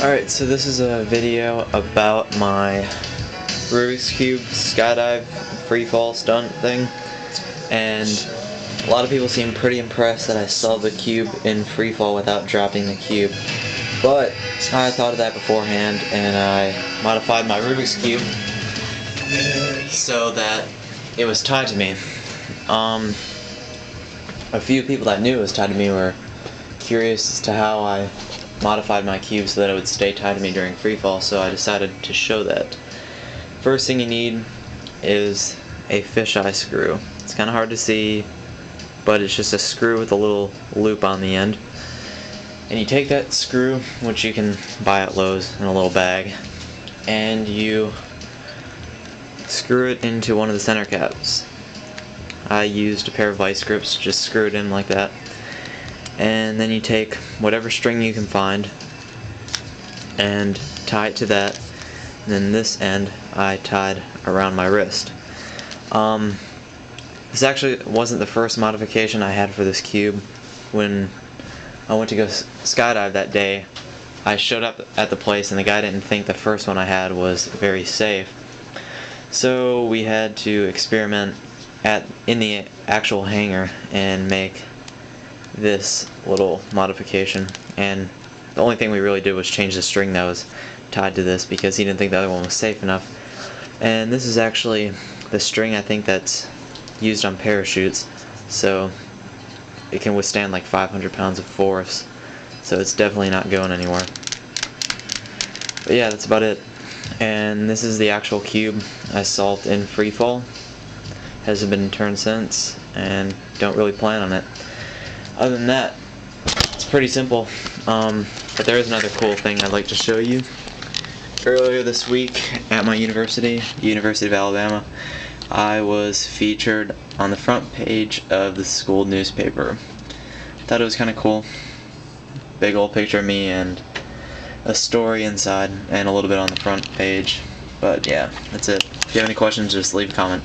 Alright, so this is a video about my Rubik's Cube skydive freefall stunt thing, and a lot of people seem pretty impressed that I solved the cube in freefall without dropping the cube. But I thought of that beforehand, and I modified my Rubik's Cube so that it was tied to me. A few people that knew it was tied to me were curious as to how I modified my cube so that it would stay tied to me during freefall, so I decided to show that. First thing you need is a fisheye screw. It's kind of hard to see, but it's just a screw with a little loop on the end. And you take that screw, which you can buy at Lowe's in a little bag, and you screw it into one of the center caps. I used a pair of vice grips, just screw it in like that. And then you take whatever string you can find and tie it to that, and then this end I tied around my wrist. This actually wasn't the first modification I had for this cube. When I went to go skydive that day, I showed up at the place and the guy didn't think the first one I had was very safe. So we had to experiment in the actual hangar and make this little modification, and the only thing we really did was change the string that was tied to this because he didn't think the other one was safe enough. And this is actually the string I think that's used on parachutes, so it can withstand like 500 pounds of force, so it's definitely not going anywhere. But yeah, that's about it. And this is the actual cube I solved in freefall. Hasn't been turned since, and don't really plan on it. Other than that, it's pretty simple, but there is another cool thing I'd like to show you. Earlier this week at my university, University of Alabama, I was featured on the front page of the school newspaper. Thought it was kind of cool. Big old picture of me and a story inside and a little bit on the front page. But yeah, that's it. If you have any questions, just leave a comment.